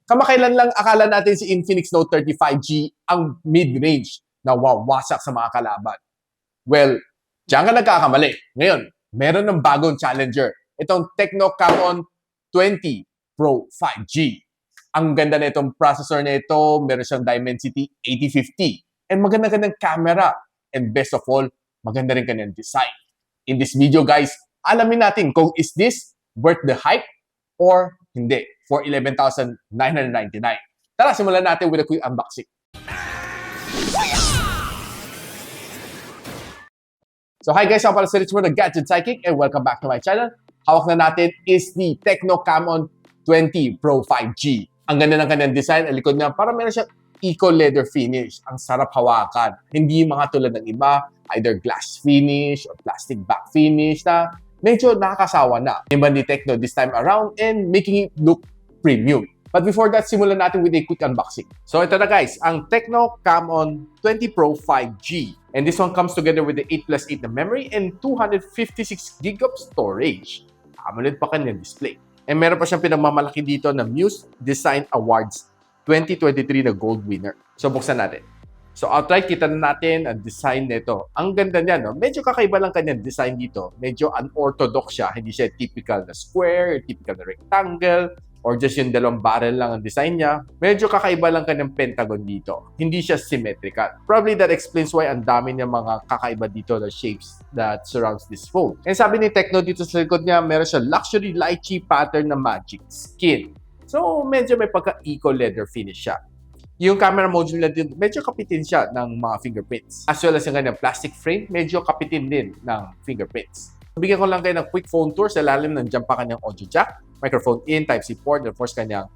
Kamakailan lang akala natin si Infinix Note 30 5G ang mid-range na wawasak sa mga kalaban. Well, diyan ka nagkakamali. Ngayon, meron ng bagong challenger. Itong Tecno Camon 20 Pro 5G. Ang ganda na itong processor na ito, meron siyang Dimensity 8050. And maganda-gandang camera. And best of all, maganda rin kanyang design. In this video guys, alamin natin kung is this worth the hype or hindi for 11,999. Tara, simulan natin with a quick unboxing. So hi guys, ako pala si Rich mo, the Gadget Sidekick, and welcome back to my channel. Hawak na natin is the Tecno Camon 20 Pro 5G. Ang ganda ng kanyang design, ang likod niya, para meron siyang eco leather finish. Ang sarap hawakan. Hindi mga tulad ng iba, either glass finish or plastic back finish na medyo nakakasawa na. Iba ni Tecno this time around and making it look premium. But before that, simulan natin with a quick unboxing. So ito na guys, ang Tecno Camon 20 Pro 5G. And this one comes together with the 8+8 na memory and 256GB of storage. AMOLED pa kanyang display. And meron pa siyang pinagmamalaki dito na Muse Design Awards 2023 na gold winner. So buksan natin. So outright, kita na natin ang design nito. Ang ganda niya, no? Medyo kakaiba lang kanyang design dito. Medyo unorthodox siya. Hindi siya typical na square, typical na rectangle, or just yung dalawang barrel lang ang design niya. Medyo kakaiba lang kanyang pentagon dito. Hindi siya symmetrical. Probably that explains why ang dami niya mga kakaiba dito na shapes that surrounds this phone. And sabi ni Tecno dito sa likod niya, meron siya luxury lychee pattern na magic skin. So medyo may pagka-eco leather finish siya. Yung camera module na dito, medyo kapitin siya ng mga fingerprints. As well as yung kanyang plastic frame, medyo kapitin din ng fingerprints. Bigyan ko lang kayo ng quick phone tour sa lalim. Nandiyan pa kanyang audio jack, microphone in, Type-C port, and of course kanyang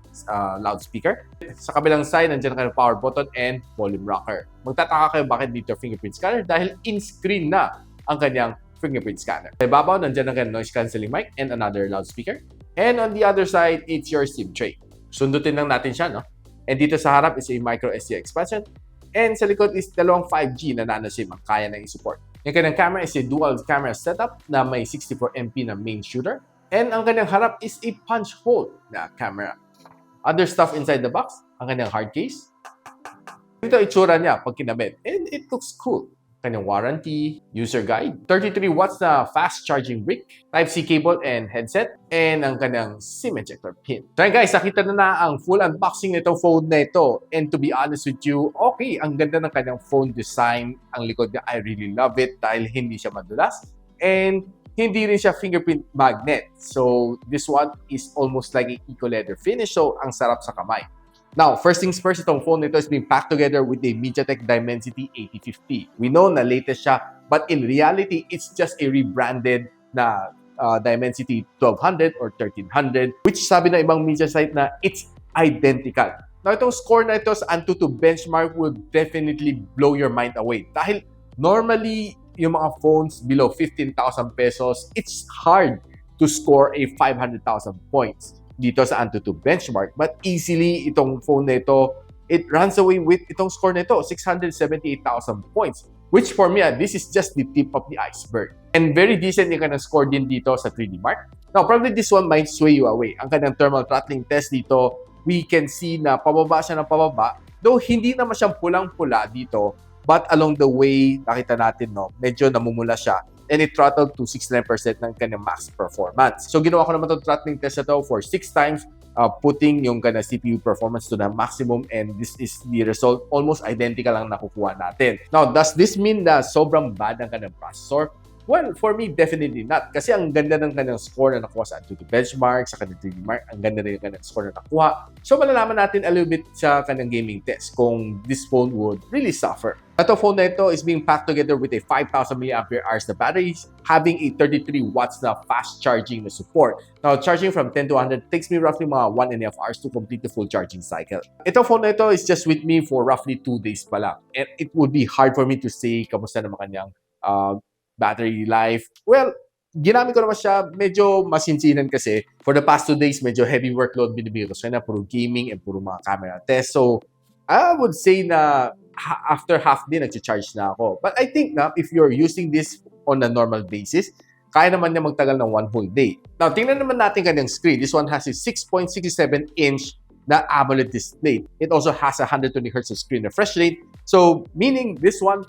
loudspeaker. Sa kabilang side, nandiyan kanyang power button and volume rocker. Magtataka kayo bakit dito fingerprint scanner dahil in-screen na ang kanyang fingerprint scanner. Sa ibabaw, nandiyan ang kanyang noise cancelling mic and another loudspeaker. And on the other side, it's your SIM tray. Sundutin lang natin siya, no? And dito sa harap is a micro SD expansion. And sa likod is dalawang 5G na nano SIM ang kaya na i-support. Yung kanyang camera is a dual camera setup na may 64MP na main shooter. And ang kanyang harap is a punch hole na camera. Other stuff inside the box, ang kanyang hard case. Ito itsura niya pag kinabit. And it looks cool. Kanyang warranty, user guide, 33 watts na fast charging brick, Type-C cable and headset, and ang kanyang SIM ejector pin. So guys, nakita na ang full unboxing nitong phone na ito. And to be honest with you, okay, ang ganda ng kanyang phone design. Ang likod niya, I really love it dahil hindi siya madulas. And hindi rin siya fingerprint magnet. So this one is almost like an eco leather finish. So ang sarap sa kamay. Now, first things first, itong phone nito is being packed together with a MediaTek Dimensity 8050. We know na latest siya, but in reality, it's just a rebranded na Dimensity 1200 or 1300, which sabi ng ibang media site na it's identical. Now, itong score na ito sa Antutu benchmark will definitely blow your mind away. Dahil normally, yung mga phones below 15,000 pesos, it's hard to score a 500,000 points dito sa Antutu benchmark. But easily, itong phone na ito, it runs away with itong score na ito, 678,000 points. Which for me, this is just the tip of the iceberg. And very decent yung kanyang score din dito sa 3D Mark. Now, probably this one might sway you away. Ang kanyang thermal throttling test dito, we can see na pababa siya ng pababa. Though hindi naman siyang pulang-pula dito, but along the way, nakita natin, no, medyo namumula siya. And it throttled to 69% ng kanyang max performance. So ginawa ko naman itong throttling test na ito for 6 times, putting yung kanyang CPU performance to the maximum, and this is the result. Almost identical ang nakukuha natin. Now, does this mean na sobrang bad ang kanyang processor? Well, for me, definitely not. Kasi ang ganda ng kanyang score na nakuha sa Antutu benchmark, sa kanyang 3D Mark, ang ganda rin yung kanyang score na nakuha. So, malalaman natin a little bit sa kanyang gaming test kung this phone would really suffer. Ito phone na ito is being packed together with a 5,000 mAh na batteries, having a 33 watts na fast charging na support. Now, charging from 10 to 100 takes me roughly mga 1.5 hours to complete the full charging cycle. Ito phone na ito is just with me for roughly 2 days pa lang. And it would be hard for me to say kamusta naman kanyang battery life. Well, ginamit ko naman siya, medyo masinsinan kasi for the past 2 days, medyo heavy workload binibigay ko sa kanya, puro gaming and puro mga camera test. So, I would say na after half day, nag-charge na ako. But I think na if you're using this on a normal basis, kaya naman niya magtagal ng 1 whole day. Now, tingnan naman natin kanyang screen. This one has a 6.67-inch na AMOLED display. It also has a 120 Hz screen refresh rate. So, meaning this one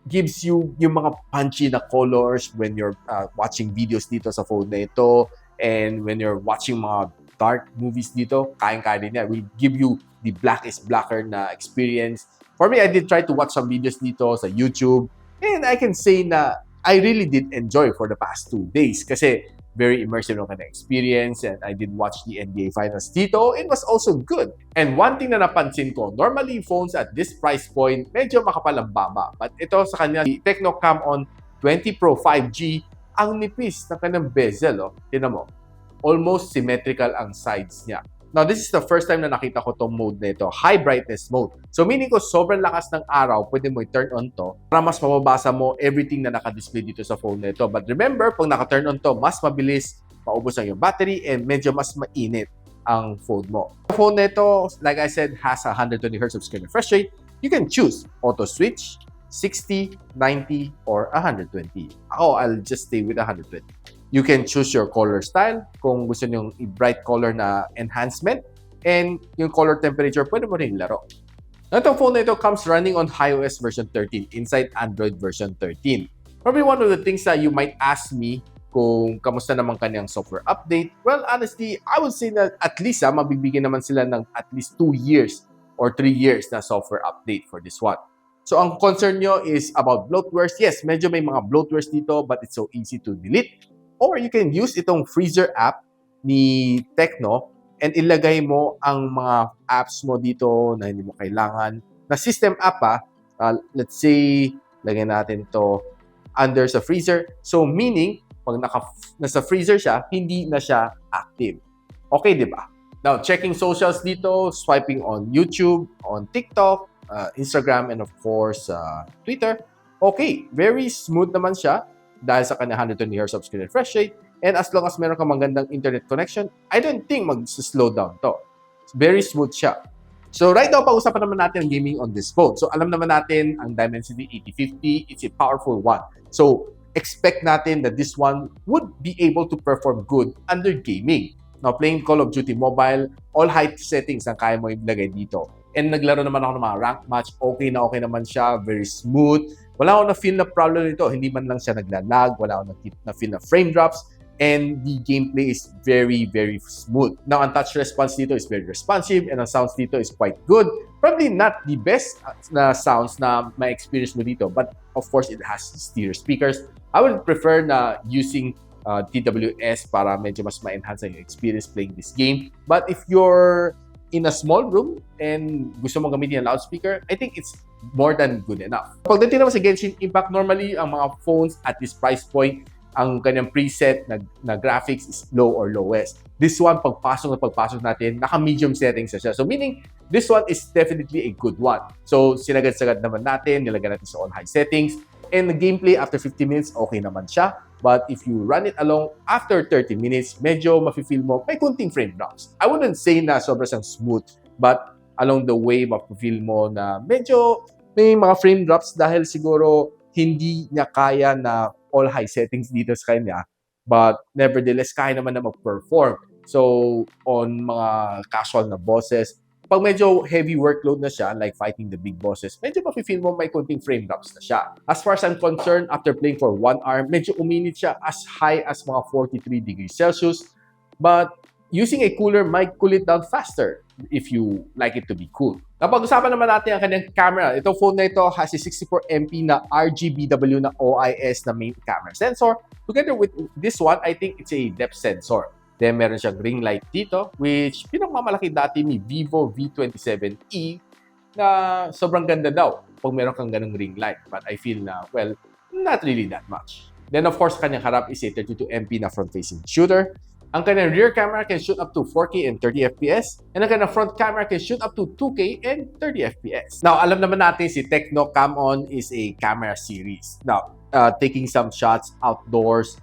gives you yung mga punchy na colors when you're watching videos dito sa phone na ito. And when you're watching mga dark movies dito, kayang-kaya din yan. Will give you the black is blacker na experience. For me, I did try to watch some videos dito sa YouTube. And I can say na I really did enjoy for the past 2 days kasi very immersive yung kanyang experience, and I did watch the NBA Finals dito. It was also good. And one thing na napansin ko, normally phones at this price point, medyo makapal ang baba. But ito sa kanya, the Tecno Camon 20 Pro 5G, ang nipis ng kanyang bezel. Oh. Tingnan mo, almost symmetrical ang sides niya. Now, this is the first time na nakita ko itong mode na ito, high brightness mode. So, meaning ko, sobrang lakas ng araw, pwede mo i-turn on to para mas mababasa mo everything na naka-display dito sa phone na ito. But remember, pag naka-turn on to, mas mabilis, maubos ang yung battery, and medyo mas mainit ang phone mo. The phone na ito, like I said, has a 120 Hz of screen refresh rate. You can choose auto switch, 60, 90, or 120. Ako, I'll just stay with 120. You can choose your color style kung gusto nyo yung bright color na enhancement, and yung color temperature, pwede mo rin laro. Now, itong phone na ito comes running on iOS version 13 inside Android version 13. Probably one of the things that you might ask me kung kamusta naman kanyang software update. Well, honestly, I would say na at least mabibigyan naman sila ng at least 2 years or 3 years na software update for this one. So, ang concern nyo is about bloatwares. Yes, medyo may mga bloatwares dito, but it's so easy to delete. Or you can use itong freezer app ni Tecno and ilagay mo ang mga apps mo dito na hindi mo kailangan. Na system app let's say, lagay natin to under sa freezer. So meaning, pag nasa freezer siya, hindi na siya active. Okay, di ba? Now, checking socials dito, swiping on YouTube, on TikTok, Instagram, and of course, Twitter. Okay, very smooth naman siya dahil sa kanya 120 Hz of screen refresh rate. And as long as meron ka magandang internet connection, I don't think mag-slow down to. Very smooth siya. So right now, pag-usapan naman natin ang gaming on this phone. So alam naman natin, ang Dimensity 8050, it's a powerful one. So expect natin that this one would be able to perform good under gaming. Now, playing Call of Duty Mobile, all height settings ang kaya mo ilagay dito. And naglaro naman ako ng mga rank match. Okay naman siya. Very smooth. Wala akong na-feel na problem nito. Hindi man lang siya naglalag. Wala akong na-feel na frame drops. And the gameplay is very, very smooth. Now, ang touch response dito is very responsive. And ang sounds dito is quite good. Probably not the best na sounds na may experience mo dito. But of course, it has stereo speakers. I would prefer na using TWS para medyo mas ma-enhance yung experience playing this game. But if you're in a small room and gusto mong gamitin ang loudspeaker, I think it's more than good enough. Pagdating naman sa Genshin Impact, normally ang mga phones at this price point, ang kanyang preset na graphics is low or lowest. This one, pagpasok natin, naka-medium settings na siya. So meaning, this one is definitely a good one. So sinagad-sagad naman natin, nilagyan natin sa all high settings. And the gameplay after 50 minutes, okay naman siya. But if you run it along after 30 minutes, medyo mafe-feel mo may kunting frame drops. I wouldn't say na sobrang smooth, but along the way, mafe-feel mo na medyo may mga frame drops dahil siguro hindi niya kaya na all high settings dito sa kanya. But nevertheless, kaya naman na mag-perform. So, on mga casual na bosses, pag medyo heavy workload na siya, like fighting the big bosses, medyo mafe-feel mo may konting frame drops na siya. As far as I'm concerned, after playing for 1 hour, medyo uminit siya as high as mga 43 degrees Celsius. But using a cooler might cool it down faster if you like it to be cool. Napag-usapan naman natin ang kanyang camera. Itong phone na ito has a 64MP na RGBW na OIS na main camera sensor. Together with this one, I think it's a depth sensor. Then, meron siyang ring light dito, which pinagmamalaki dati ni Vivo V27e na sobrang ganda daw pag meron kang ganung ring light. But I feel na, well, not really that much. Then, of course, kanyang harap is a 32MP na front-facing shooter. Ang kanyang rear camera can shoot up to 4K and 30 FPS. And ang kanyang front camera can shoot up to 2K and 30 FPS. Now, alam naman natin si Tecno Camon is a camera series. Now, taking some shots outdoors,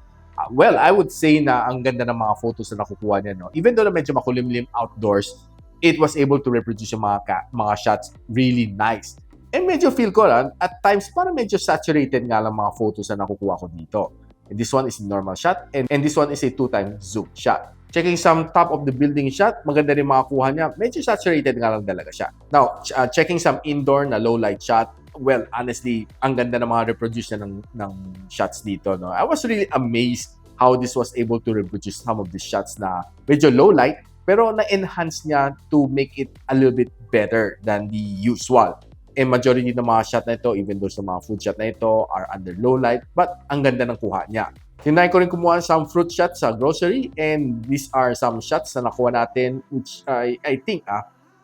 well, I would say na ang ganda ng mga photos na nakukuha niya, no? Even though na medyo makulimlim outdoors, it was able to reproduce yung mga shots really nice. And medyo feel ko lang, at times, parang medyo saturated nga lang mga photos na nakukuha ko dito. And this one is a normal shot. And this one is a 2x zoom shot. Checking some top of the building shot, maganda rin makakuha niya. Medyo saturated nga lang talaga siya. Now, checking some indoor na low light shot. Well, honestly, ang ganda ng mga reproduce na ng shots dito. No? I was really amazed how this was able to reproduce some of the shots na medyo low light, pero na-enhance niya to make it a little bit better than the usual. And majority ng mga shot na ito, even though sa mga food shot na ito, are under low light, but ang ganda ng kuha niya. Tinry ko rin kumuha some fruit shots sa grocery, and these are some shots na nakuha natin, which I think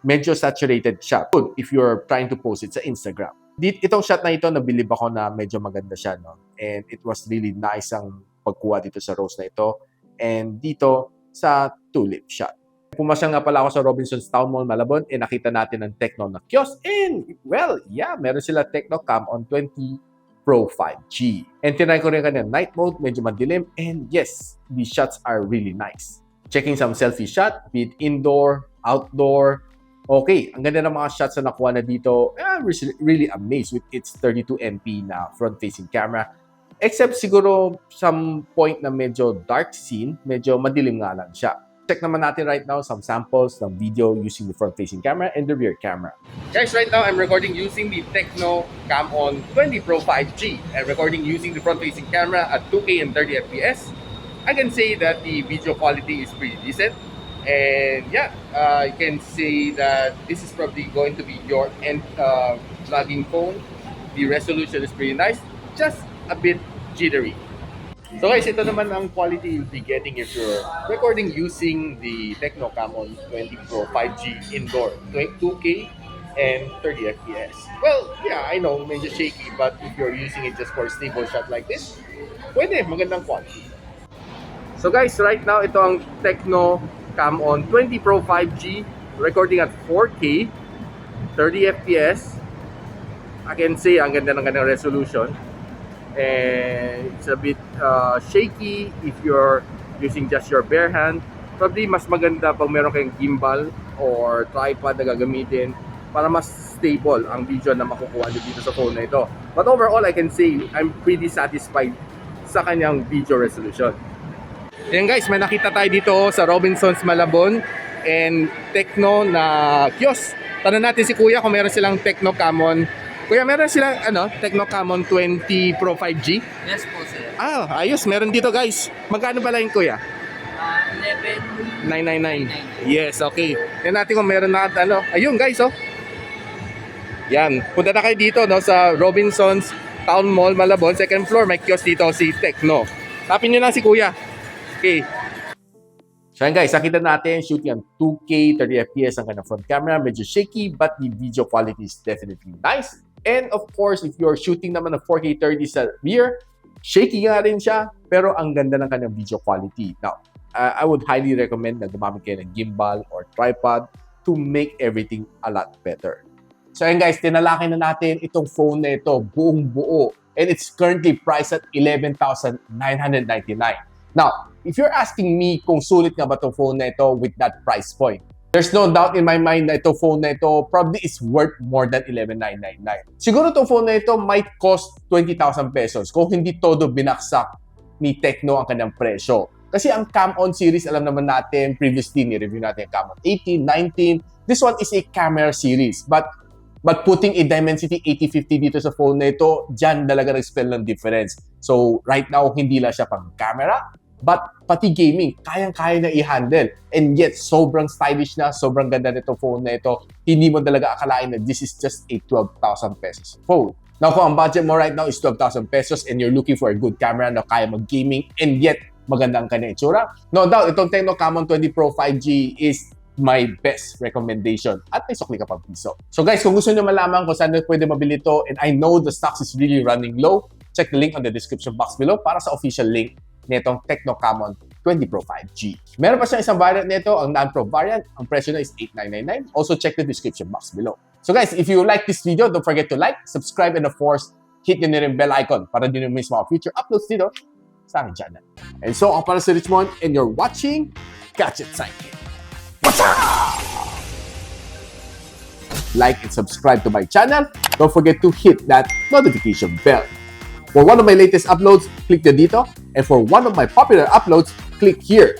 medyo saturated shot. Good if you're trying to post it sa Instagram. Itong shot na ito, nabilib ako na medyo maganda siya, no? And it was really nice ang pagkuha dito sa rose na ito, and dito sa tulip shot. Pumasya nga pala ako sa Robinson's Town Mall, Malabon, and nakita natin ang Tecno na kiosk, and well, yeah, meron sila Tecno Camon 20 Pro 5G. And tinry ko rin kanina night mode, medyo madilim, and yes, these shots are really nice. Checking some selfie shot, be it indoor, outdoor. Okay, ang ganda ng mga shots na nakuha na dito. I'm really amazed with its 32MP na front-facing camera. Except siguro some point na medyo dark scene, medyo madilim nga lang siya. Check naman natin right now some samples ng video using the front-facing camera and the rear camera. Guys, right now I'm recording using the Tecno Camon 20 Pro 5G. I'm recording using the front-facing camera at 2K and 30 FPS. I can say that the video quality is pretty decent. And yeah, you can say that this is probably going to be your end vlogging phone. The resolution is pretty nice, just a bit jittery. So guys, ito naman ang quality you'll be getting if you're recording using the Tecno Camon 20 Pro 5G indoor, 2K and 30 FPS. Well, yeah, I know, medyo shaky, but if you're using it just for a stable shot like this, pwede, magandang quality. So guys, right now, ito ang Tecno Camon 20 Pro 5G, recording at 4K, 30 FPS. I can say, ang ganda ng kanyang resolution. And it's a bit shaky if you're using just your bare hand. Probably mas maganda pag meron kayong gimbal or tripod na gagamitin para mas stable ang video na makukuha nyo dito sa phone na ito. But overall, I can say I'm pretty satisfied sa kanyang video resolution. Yan guys, may nakita tayo dito sa Robinson's Malabon and Tecno na kiosk. Tanong natin si Kuya kung meron silang Tecno Camon. Kuya, meron silang Tecno Camon 20 Pro 5G? Yes po, sir. Ayos. Meron dito, guys. Magkano ba lang, Kuya? 11,999. Yes, okay. Yan natin kung meron na, ayun, guys, oh. Yan. Punta na kayo dito, no, sa Robinson's Town Mall, Malabon. Second floor, may kiosk dito si Tecno. Tapin nyo na si Kuya. Okay. So yan guys, nakita natin, shooting on 2K, 30 FPS ang kanyang front camera. Medyo shaky, but the video quality is definitely nice. And of course, if you're shooting naman ng 4K 30 sa rear, shaky nga rin siya, pero ang ganda ng kanyang video quality. Now, I would highly recommend na gumamit kayo ng gimbal or tripod to make everything a lot better. So yan guys, tinalaki na natin itong phone na ito, buong buo. And it's currently priced at 11,999. Now, if you're asking me kung sulit nga ba itong phone na ito with that price point, there's no doubt in my mind na itong phone na ito probably is worth more than 11,999. Siguro itong phone na ito might cost 20,000 pesos kung hindi todo binaksak ni Tecno ang kanyang presyo. Kasi ang Camon series, alam naman natin, previously ni-review natin ang Camon 18, 19. This one is a camera series. But putting a Dimensity 8050 dito sa phone na ito, dyan talaga nag-spell ng difference. So right now, hindi lang siya pang camera, but pati gaming, kayang-kaya na i-handle. And yet, sobrang stylish na, sobrang ganda nito phone na ito. Hindi mo talaga akalain na this is just a 12,000 pesos phone. Now, kung ang budget mo right now is 12,000 pesos and you're looking for a good camera na kaya mag-gaming and yet maganda ang kanyang itsura, no doubt, itong Tecno Camon 20 Pro 5G is my best recommendation at may sukli ka pang piso. So guys, kung gusto nyo malaman kung saan pwede mabili ito, and I know the stocks is really running low, check the link on the description box below para sa official link nitong Tecno Camon 20 Pro 5G. Meron pa siyang isang variant nito, ang non-pro variant. Ang presyo na is 8,999. Also, check the description box below. So guys, if you like this video, don't forget to like, subscribe, and of course, hit nyo na rin bell icon para din yung miss mga future uploads dito sa aking channel. And so, ako para si Richmond, and you're watching Gadget Sidekick. What's up? Like and subscribe to my channel. Don't forget to hit that notification bell. For one of my latest uploads, click nyo dito. And for one of my popular uploads, click here.